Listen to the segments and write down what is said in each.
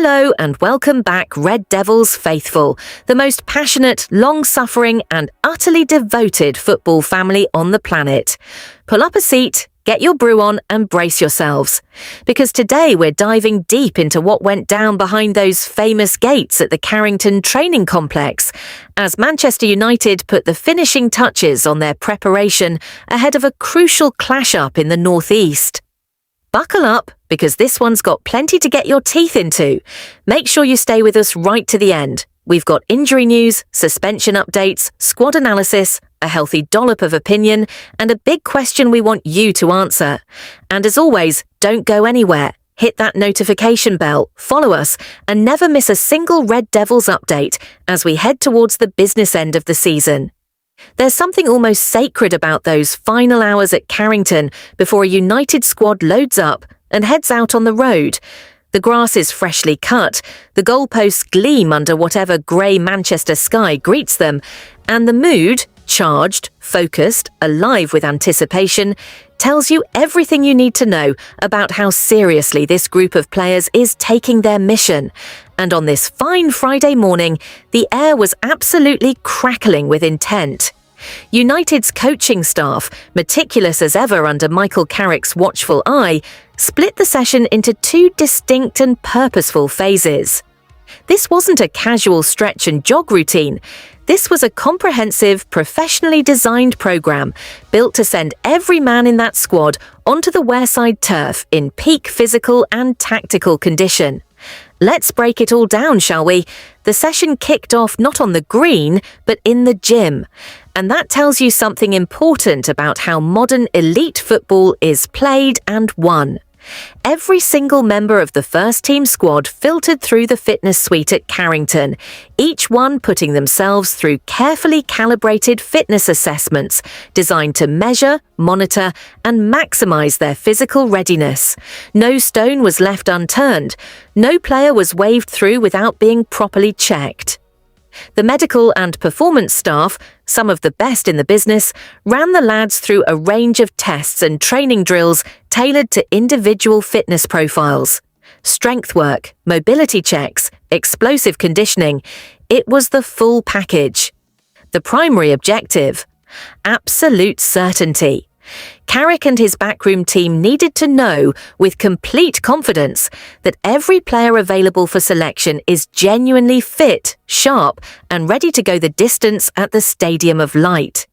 Hello and welcome back, Red Devils faithful, the most passionate, long-suffering and utterly devoted football family on the planet. Pull up a seat, get your brew on and brace yourselves. Because today we're diving deep into what went down behind those famous gates at the Carrington training complex, as Manchester United put the finishing touches on their preparation ahead of a crucial clash-up in the northeast. Buckle up, because this one's got plenty to get your teeth into. Make sure you stay with us right to the end. We've got injury news, suspension updates, squad analysis, a healthy dollop of opinion, and a big question we want you to answer. And as always, don't go anywhere. Hit that notification bell, follow us, and never miss a single Red Devils update as we head towards the business end of the season. There's something almost sacred about those final hours at Carrington before a United squad loads up and heads out on the road. The grass is freshly cut, the goalposts gleam under whatever grey Manchester sky greets them, and the mood, charged, focused, alive with anticipation, tells you everything you need to know about how seriously this group of players is taking their mission. And on this fine Friday morning, the air was absolutely crackling with intent. United's coaching staff, meticulous as ever under Michael Carrick's watchful eye, split the session into two distinct and purposeful phases. This wasn't a casual stretch and jog routine. This was a comprehensive, professionally designed program built to send every man in that squad onto the Wearside turf in peak physical and tactical condition. Let's break it all down, shall we? The session kicked off not on the green, but in the gym. And that tells you something important about how modern elite football is played and won. Every single member of the first team squad filtered through the fitness suite at Carrington, each one putting themselves through carefully calibrated fitness assessments designed to measure, monitor, and maximize their physical readiness. No stone was left unturned. No player was waved through without being properly checked. The medical and performance staff, some of the best in the business, ran the lads through a range of tests and training drills tailored to individual fitness profiles. Strength work, mobility checks, explosive conditioning. It was the full package. The primary objective: absolute certainty. Carrick and his backroom team needed to know with complete confidence that every player available for selection is genuinely fit, sharp, and ready to go the distance at the Stadium of Light.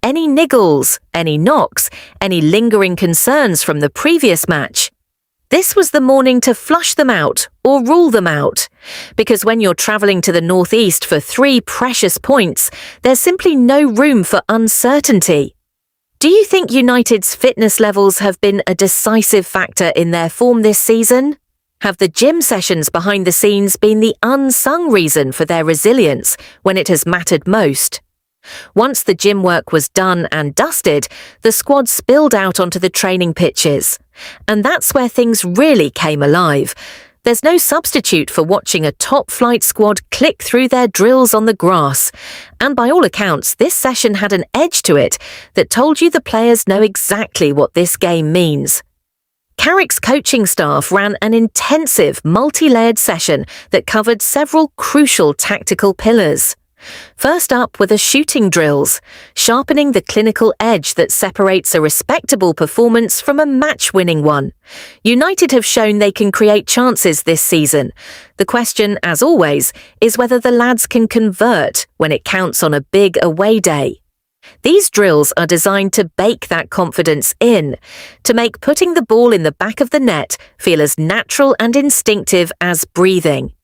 Any niggles, any knocks, any lingering concerns from the previous match, this was the morning to flush them out or rule them out. Because when you're travelling to the northeast for 3 precious points, there's simply no room for uncertainty. Do you think United's fitness levels have been a decisive factor in their form this season? Have the gym sessions behind the scenes been the unsung reason for their resilience when it has mattered most? Once the gym work was done and dusted, the squad spilled out onto the training pitches. And that's where things really came alive. There's no substitute for watching a top-flight squad click through their drills on the grass. And by all accounts, this session had an edge to it that told you the players know exactly what this game means. Carrick's coaching staff ran an intensive, multi-layered session that covered several crucial tactical pillars. First up were the shooting drills, sharpening the clinical edge that separates a respectable performance from a match-winning one. United have shown they can create chances this season. The question, as always, is whether the lads can convert when it counts on a big away day. These drills are designed to bake that confidence in, to make putting the ball in the back of the net feel as natural and instinctive as breathing.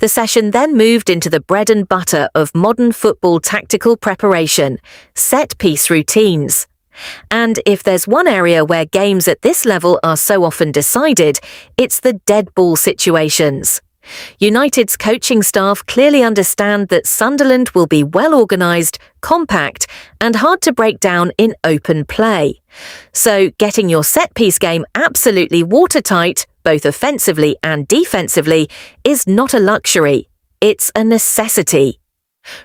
The session then moved into the bread and butter of modern football tactical preparation, set-piece routines. And if there's one area where games at this level are so often decided, it's the dead ball situations. United's coaching staff clearly understand that Sunderland will be well organised, compact, and hard to break down in open play. So getting your set-piece game absolutely watertight, both offensively and defensively, is not a luxury. It's a necessity.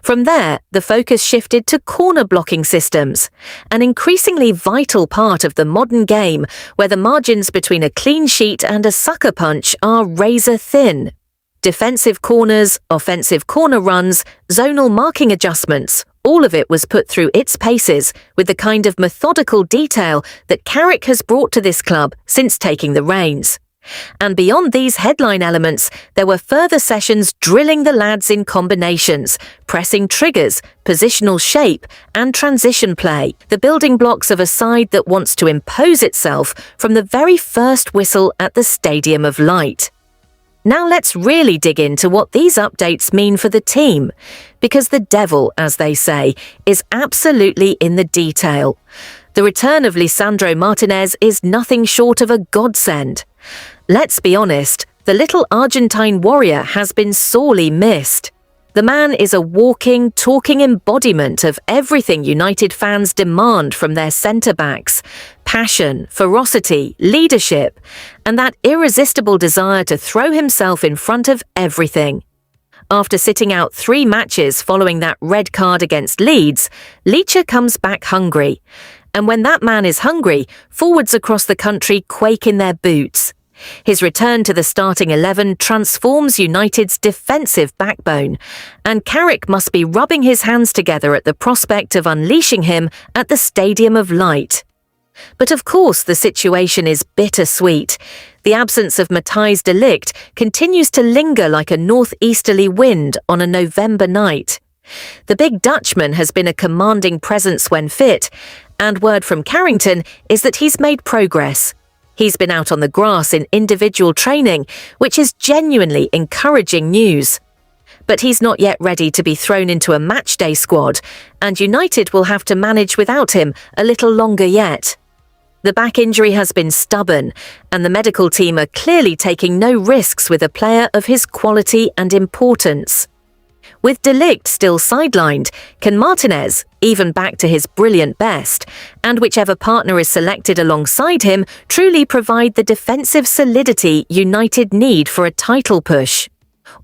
From there, the focus shifted to corner blocking systems, an increasingly vital part of the modern game where the margins between a clean sheet and a sucker punch are razor thin. Defensive corners, offensive corner runs, zonal marking adjustments, all of it was put through its paces with the kind of methodical detail that Carrick has brought to this club since taking the reins. And beyond these headline elements, there were further sessions drilling the lads in combinations, pressing triggers, positional shape, and transition play, the building blocks of a side that wants to impose itself from the very first whistle at the Stadium of Light. Now let's really dig into what these updates mean for the team, because the devil, as they say, is absolutely in the detail. The return of Lisandro Martinez is nothing short of a godsend. Let's be honest, the little Argentine warrior has been sorely missed. The man is a walking, talking embodiment of everything United fans demand from their centre-backs: passion, ferocity, leadership, and that irresistible desire to throw himself in front of everything. After sitting out 3 matches following that red card against Leeds, Licha comes back hungry. And when that man is hungry, forwards across the country quake in their boots. His return to the starting 11 transforms United's defensive backbone, and Carrick must be rubbing his hands together at the prospect of unleashing him at the Stadium of Light. But of course the situation is bittersweet. The absence of Matthijs de Ligt continues to linger like a northeasterly wind on a November night. The big Dutchman has been a commanding presence when fit, and word from Carrington is that he's made progress. He's been out on the grass in individual training, which is genuinely encouraging news. But he's not yet ready to be thrown into a matchday squad, and United will have to manage without him a little longer yet. The back injury has been stubborn, and the medical team are clearly taking no risks with a player of his quality and importance. With de Ligt still sidelined, can Martinez, even back to his brilliant best, and whichever partner is selected alongside him, truly provide the defensive solidity United need for a title push?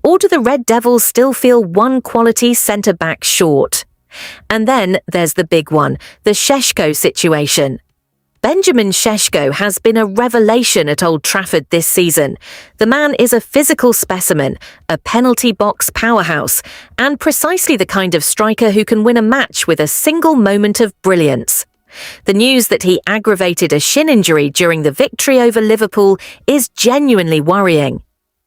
Or do the Red Devils still feel one quality centre-back short? And then there's the big one, the Šeško situation. Benjamin Šeško has been a revelation at Old Trafford this season. The man is a physical specimen, a penalty box powerhouse, and precisely the kind of striker who can win a match with a single moment of brilliance. The news that he aggravated a shin injury during the victory over Liverpool is genuinely worrying.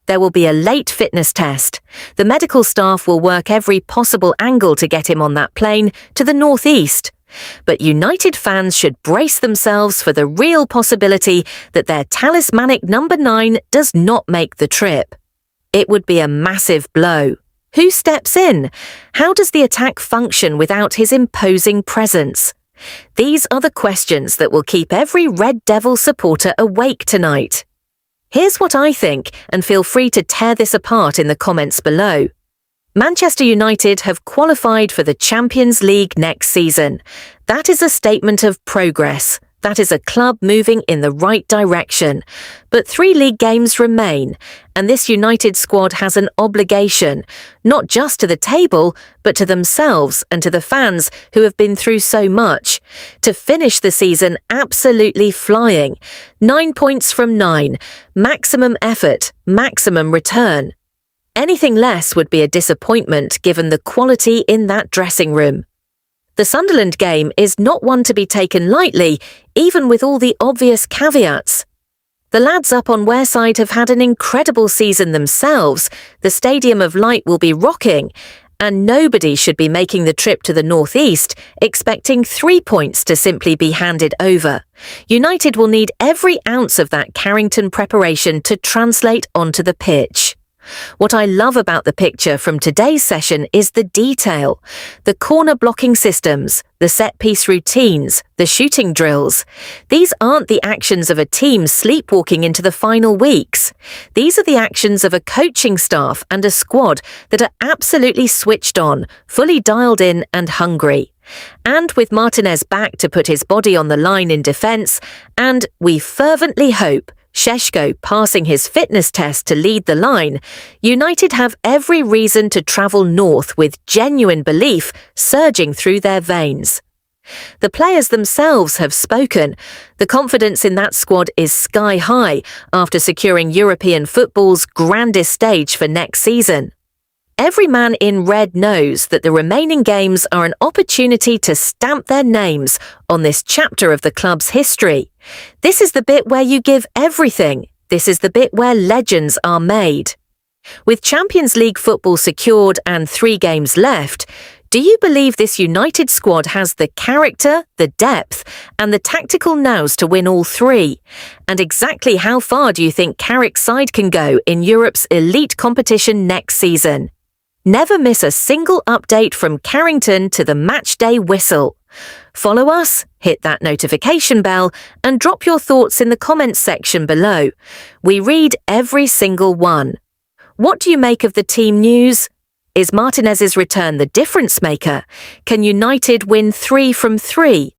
There will be a late fitness test. The medical staff will work every possible angle to get him on that plane to the northeast. But United fans should brace themselves for the real possibility that their talismanic number 9 does not make the trip. It would be a massive blow. Who steps in? How does the attack function without his imposing presence? These are the questions that will keep every Red Devil supporter awake tonight. Here's what I think, and feel free to tear this apart in the comments below. Manchester United have qualified for the Champions League next season. That is a statement of progress. That is a club moving in the right direction. But 3 league games remain, and this United squad has an obligation, not just to the table, but to themselves and to the fans who have been through so much, to finish the season absolutely flying. 9 points from 9. Maximum effort, maximum return. Anything less would be a disappointment given the quality in that dressing room. The Sunderland game is not one to be taken lightly, even with all the obvious caveats. The lads up on Wearside have had an incredible season themselves. The Stadium of Light will be rocking, and nobody should be making the trip to the northeast expecting 3 points to simply be handed over. United will need every ounce of that Carrington preparation to translate onto the pitch. What I love about the picture from today's session is the detail. The corner blocking systems, the set-piece routines, the shooting drills. These aren't the actions of a team sleepwalking into the final weeks. These are the actions of a coaching staff and a squad that are absolutely switched on, fully dialed in and hungry. And with Martinez back to put his body on the line in defence, and we fervently hope Šeško passing his fitness test to lead the line, United have every reason to travel north with genuine belief surging through their veins. The players themselves have spoken. The confidence in that squad is sky high after securing European football's grandest stage for next season. Every man in red knows that the remaining games are an opportunity to stamp their names on this chapter of the club's history. This is the bit where you give everything. This is the bit where legends are made. With Champions League football secured and 3 games left, do you believe this United squad has the character, the depth, and the tactical nous to win all 3? And exactly how far do you think Carrick's side can go in Europe's elite competition next season? Never miss a single update from Carrington to the matchday whistle. Follow us, hit that notification bell, and drop your thoughts in the comments section below. We read every single one. What do you make of the team news? Is Martinez's return the difference maker? Can United win 3 from 3?